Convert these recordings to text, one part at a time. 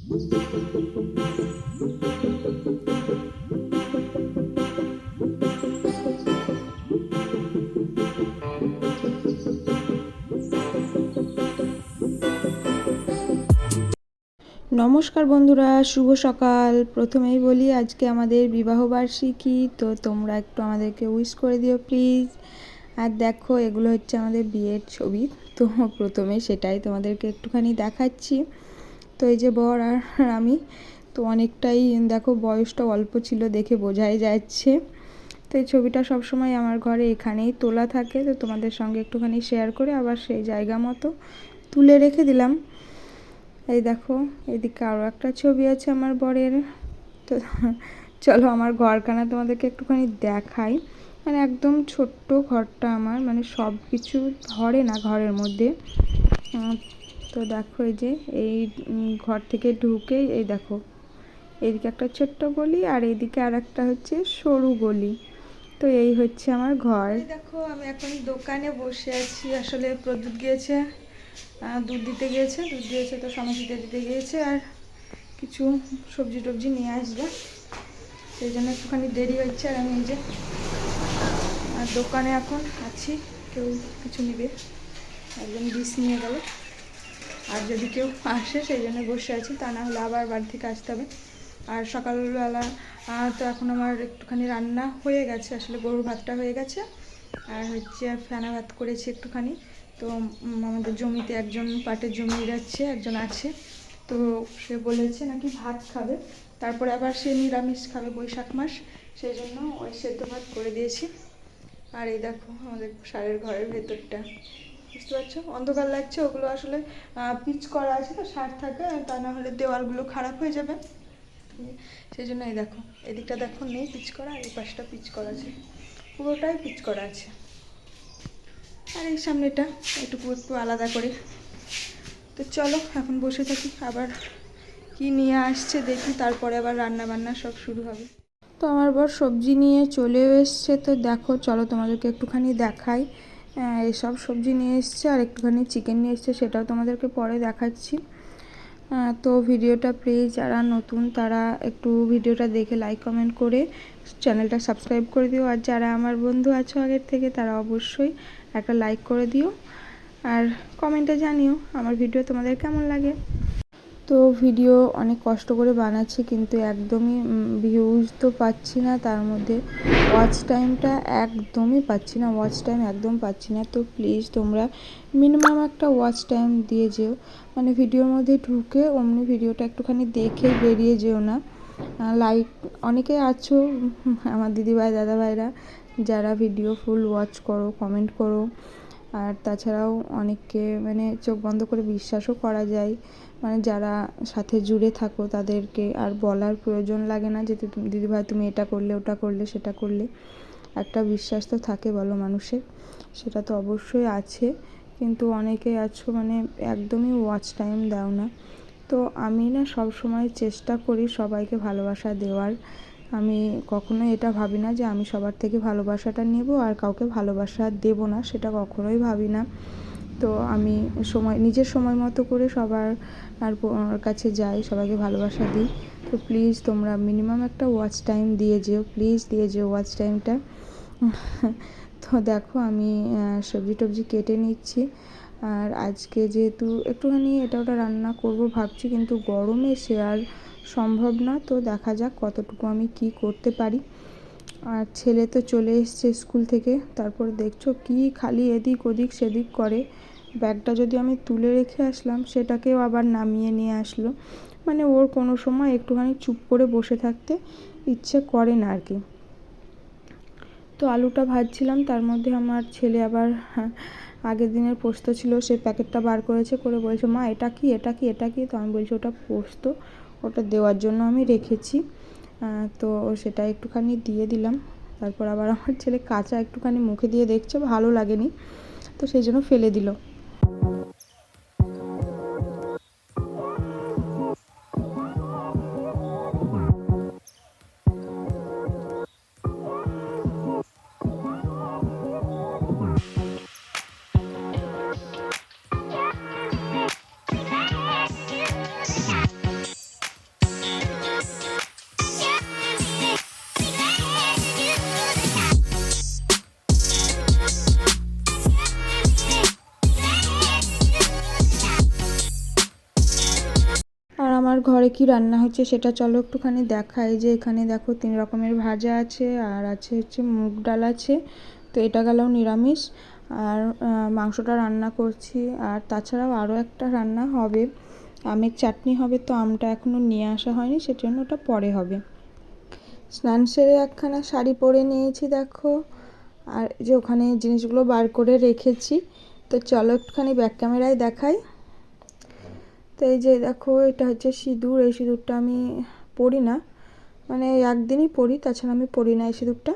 নমস্কার বন্ধুরা, শুভ সকাল। প্রথমেই বলি আজকে আমাদের বিবাহবার্ষিকী, তো তোমরা একটু আমাদেরকে উইশ করে দিও প্লিজ। আর দেখো, এগুলো হচ্ছে আমাদের বিয়ের ছবি, তো প্রথমে সেটাই তোমাদেরকে একটুখানি দেখাচ্ছি। তো এই যে বর আর আমি, তো অনেকটাই দেখো বয়সটা অল্প ছিল দেখে বোঝাই যাচ্ছে। তো এই ছবিটা সবসময় আমার ঘরে এখানেই তোলা থাকে, তো তোমাদের সঙ্গে একটুখানি শেয়ার করে আবার সেই জায়গা মতো তুলে রেখে দিলাম। এই দেখো, এদিকে আরও একটা ছবি আছে আমার বরের। তো চলো আমার ঘরখানা তোমাদেরকে একটুখানি দেখাই। মানে একদম ছোট্ট ঘরটা আমার, মানে সব কিছু ধরে না ঘরের মধ্যে। তো দেখো এই যে এই ঘর থেকে ঢুকেই এই দেখো, এইদিকে একটা ছোট্ট গলি আর এইদিকে আর একটা হচ্ছে সরু গলি। তো এই হচ্ছে আমার ঘর। দেখো আমি এখন দোকানে বসে আছি। আসলে প্রদ্যুৎ গিয়েছে দুধ দিয়েছে, তো সমস্যা দিতে গিয়েছে আর কিছু সবজি টবজি নিয়ে আসবে, সেই জন্য একটুখানি দেরি হচ্ছে। আর আমি এই যে দোকানে এখন আছি, কেউ কিছু নিবে, একজন ডিশ নিয়ে গেল। আর যদি কেউ আসে সেই জন্য বসে আছি, তা না হলে আবার বাড়ি থেকে আসতে হবে। আর সকালবেলা তো এখন আমার একটুখানি রান্না হয়ে গেছে, আসলে গরুর ভাতটা হয়ে গেছে। আর হচ্ছে ফেনা ভাত করেছি একটুখানি। তো আমাদের জমিতে একজন পাটের জমি যাচ্ছে, একজন আছে, তো সে বলেছে নাকি ভাত খাবে, তারপরে আবার সে নিরামিষ খাবে বৈশাখ মাস, সেই জন্য ওই সেদ্ধ ভাত করে দিয়েছি। আর এই দেখো আমাদের সারের ঘরের ভেতরটা, বুঝতে পারছো অন্ধকার লাগছে, ওগুলো আসলে পিচ করা আছে তো সার থাকে, তা না হলে দেওয়ালগুলো খারাপ হয়ে যাবে, সেই জন্য এই দেখো এদিকটা দেখো নেই পিচ করা, আর এই পাশটা পিচ করা আছে, পুরোটাই পিচ করা আছে। আর এই সামনেটা একটু আলাদা করে। তো চলো এখন বসে থাকি, আবার কি নিয়ে আসছে দেখি, তারপরে আবার রান্না বান্না সব শুরু হবে। তো আমার বর সবজি নিয়ে চলে এসছে, তো দেখো চলো তোমাদেরকে একটুখানি দেখাই। এইসব সবজি নিয়ে এসছে আর একটুখানি চিকেন নিয়ে এসছে, সেটাও তোমাদেরকে পরে দেখাচ্ছি। তো ভিডিওটা প্লিজ যারা নতুন তারা একটু ভিডিওটা দেখে লাইক কমেন্ট করে চ্যানেলটা সাবস্ক্রাইব করে দিও। আর যারা আমার বন্ধু আছো আগের থেকে তারা অবশ্যই একটা লাইক করে দিও আর কমেন্টে জানিও আমার ভিডিও তোমাদের কেমন লাগে। তো ভিডিও অনেক কষ্ট করে বানাচ্ছি, কিন্তু একদমই ভিউজ তো পাচ্ছি না, তার মধ্যে ওয়াচ টাইমটা একদমই পাচ্ছি না, ওয়াচ টাইম একদম পাচ্ছি না। তো প্লিজ তোমরা মিনিমাম একটা ওয়াচ টাইম দিয়ে যেও, মানে ভিডিওর মধ্যে ঢুকে অমনি ভিডিওটা একটুখানি দেখে বেরিয়ে যেও না। লাইক অনেকে আছো আমার দিদিভাই দাদাভাইরা যারা ভিডিও ফুল ওয়াচ করো, কমেন্ট করো, আর তাছাড়াও অনেককে মানে চোখ বন্ধ করে বিশ্বাসও করা যায়, মানে যারা সাথে জুড়ে থাকো তাদেরকে আর বলার প্রয়োজন লাগে না যে দিদিভাই তুমি এটা করলে, ওটা করলে, সেটা করলে। একটা বিশ্বাস তো থাকে বলো মানুষের, সেটা তো অবশ্যই আছে, কিন্তু অনেকে আছো মানে একদমই ওয়াচ টাইম দাও না। তো আমি না সব সময় চেষ্টা করি সবাইকে ভালোবাসা দেওয়ার, আমি কখনো এটা ভাবি না যে আমি সবার থেকে ভালোবাসাটা নেব আর কাউকে ভালোবাসা দেব না, সেটা কখনোই ভাবি না। তো আমি নিজের সময় মতো করে সবার আর কাছে যাই, সবাইকে ভালোবাসা দিই। তো প্লিজ তোমরা মিনিমাম একটা ওয়াচ টাইম দিয়ে যেও, প্লিজ দিয়ে যেও ওয়াচ টাইমটা। তো দেখো আমি সবজি টবজি কেটে নিচ্ছি, আর আজকে যেহেতু একটুখানি এটা ওটা রান্না করব ভাবছি, কিন্তু গরমে সে আর সম্ভব না। তো দেখা যাক কতটুকু আমি কি করতে পারি। আর ছেলে তো চলে এসছে স্কুল থেকে, তারপর দেখছো কি খালি এদিক ওদিক সেদিক করে, ব্যাগটা যদি আমি তুলে রেখে আসলাম সেটাকেও আবার নামিয়ে নিয়ে আসলো, মানে ওর কোনো সময় একটুখানি চুপ করে বসে থাকতে ইচ্ছে করে না আর কি। তো আলুটা ভাজছিলাম, তার মধ্যে আমার ছেলে আবার আগের দিনের পোস্ত ছিল সেই প্যাকেটটা বার করেছে, করে বলছে মা এটা কি এটা কি এটা কি, তো আমি বলছি ওটা পোস্ত, ওটা দেওয়ার জন্য আমি রেখেছি। তো সেটা একটুখানি দিয়ে দিলাম, তারপর আবার আমার ছেলে কাঁচা একটুখানি মুখে দিয়ে দেখছে ভালো লাগেনি, তো সেই জন্য ফেলে দিল। আমার ঘরে কি রান্না হচ্ছে সেটা চলো একটুখানি দেখাই। যে এখানে দেখো 3 রকমের ভাজা আছে, আর আছে হচ্ছে মুগ ডাল আছে, তো এটা গেল নিরামিষ। আর মাংসটা রান্না করছি, আর তাছাড়াও আরও একটা রান্না হবে, আমের চাটনি হবে। তো আমটা এখনও নিয়ে আসা হয়নি, সেজন্য ওটা পরে হবে। স্নান সেরে একখানা শাড়ি পরে নিয়েছি দেখো, আর যে ওখানে জিনিসগুলো বার করে রেখেছি। তো চলো একটুখানি ব্যাক ক্যামেরায় দেখাই। তো এই যে দেখো, এটা হচ্ছে সিঁদুর। এই সিঁদুরটা আমি পরি না, মানে একদিনই পরি, তাছাড়া আমি পরি না এই সিঁদুরটা।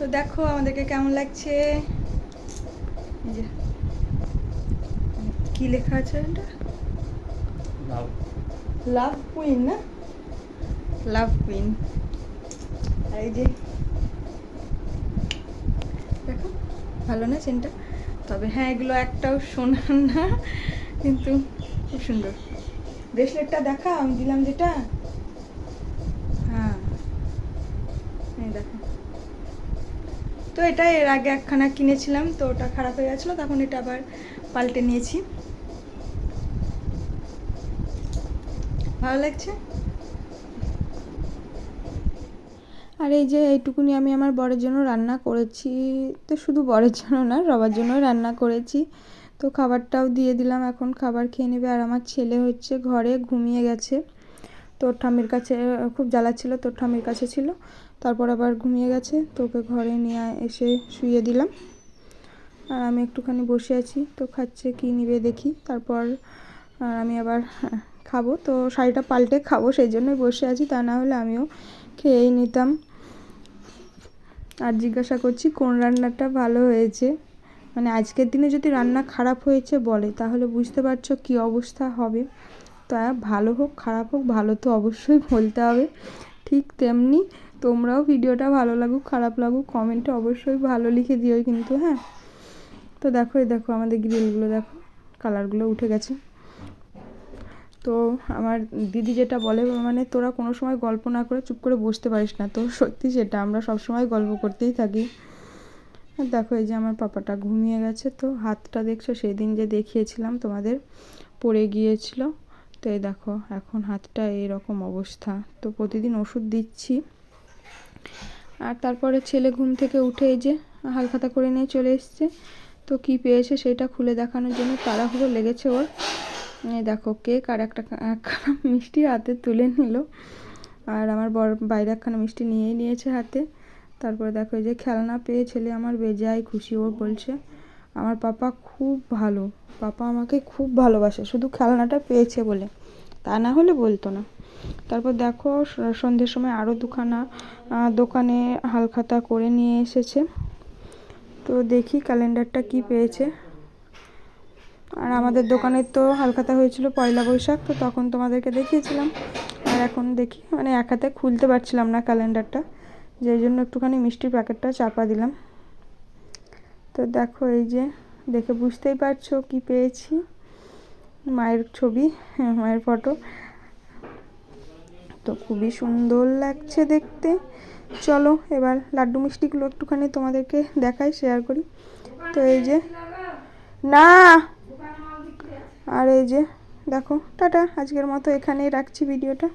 তো দেখো আমাদেরকে কেমন লাগছে। এই যে কি লেখা আছে এটা, লাভ কুইন না, লাভ কুইন। আর এই যে দেখো, ভালো না চেনটা? তবে হ্যাঁ, এগুলো একটাও সোনার না, কিন্তু খুব সুন্দর। ব্রেসলেটটা দেখা আমি দিলাম যেটা, হ্যাঁ এই দেখো। তো এটা এর আগে একখানা কিনেছিলাম, তো ওটা খারাপ হয়ে গেছিলো, তখন এটা আবার পাল্টে নিয়েছি। ভালো লাগছে। আর এই যে এইটুকুনি আমি আমার বরের জন্য রান্না করেছি, তো শুধু বরের জন্য না, সবার জন্যই রান্না করেছি। তো খাবারটাও দিয়ে দিলাম, এখন খাবার খেয়ে নেবে। আর আমার ছেলে হচ্ছে ঘরে ঘুমিয়ে গেছে, তোর ঠাম্মির কাছে খুব জ্বালাচ্ছিল, তোর ঠাম্মির কাছে ছিল, তারপর আবার ঘুমিয়ে গেছে। তো ওকে ঘরে নিয়ে এসে শুয়ে দিলাম, আর আমি একটুখানি বসে আছি। তো খাচ্ছে, কি নিবে দেখি, তারপর আমি আবার খাবো। তো শাড়িটা পাল্টে খাবো, সেই জন্যই বসে আছি, তা না হলে আমিও খেয়েই নিতাম। আর জিজ্ঞাসা করছি কোন রান্নাটা ভালো হয়েছে, মানে আজকের দিনে যদি রান্না খারাপ হয়েছে বলে, তাহলে বুঝতে পারছো কী অবস্থা হবে। তা ভালো হোক খারাপ হোক, ভালো তো অবশ্যই বলতে হবে। ঠিক তেমনি তোমরাও ভিডিওটা ভালো লাগুক খারাপ লাগুক কমেন্টে অবশ্যই ভালো লিখে দিও কিন্তু, হ্যাঁ। তো দেখো, এই দেখো আমাদের গ্রিলগুলো দেখো, কালারগুলো উঠে গেছে। তো আমার দিদি যেটা বলে, মানে তোরা কোনো সময় গল্প না করে চুপ করে বসতে পারিস না, তো সত্যি সেটা, আমরা সব সময় গল্প করতেই থাকি। আর দেখো এই যে আমার পাপাটা ঘুমিয়ে গেছে। তো হাতটা দেখছো, সেদিন যে দেখিয়েছিলাম তোমাদের পড়ে গিয়েছিল, তো এই দেখো এখন হাতটা এরকম অবস্থা। তো প্রতিদিন ওষুধ দিচ্ছি। আর তারপরে ছেলে ঘুম থেকে উঠে এই যে হালখাতা করে নিয়ে চলে এসছে। তো কি পেয়েছে সেটা খুলে দেখানোর জন্য তাড়াহুড়ো লেগেছে ওর। এই দেখো কেক আর একখানা মিষ্টি হাতে তুলে নিল, আর আমার বর বাইরে একখানা মিষ্টি নিয়েই নিয়েছে হাতে। তারপরে দেখো এই যে খেলনা পেয়ে ছেলে আমার বেজায় খুশি। ও বলছে আমার পাপা খুব ভালো, পাপা আমাকে খুব ভালোবাসে, শুধু খেলনাটা পেয়েছে বলে, তা না হলে বলতো না। তারপর দেখো সন্ধ্যের সময় আরও দুখানা দোকানে হালখাতা করে নিয়ে এসেছে। তো দেখি ক্যালেন্ডারটা কি পেয়েছে। আর আমাদের দোকানে তো হালখাতা হয়েছিল পয়লা বৈশাখ, তো তখন তোমাদেরকে দেখিয়েছিলাম। আর এখন দেখি মানে এক হাতে খুলতে পারছিলাম না ক্যালেন্ডারটা, যেই জন্য একটুখানি মিষ্টির প্যাকেটটা চাপা দিলাম। তো দেখো এই যে দেখে বুঝতেই পারছো কি পেয়েছি, মায়ের ছবি, মায়ের ফটো। তো খুবই সুন্দর লাগছে দেখতে। চলো এবার লাড্ডু মিষ্টিগুলো একটুখানি তোমাদেরকে দেখাই, শেয়ার করি। তো এই যে না, আর এই যে দেখো, টাটা, আজকের মতো এখানেই রাখছি ভিডিওটা।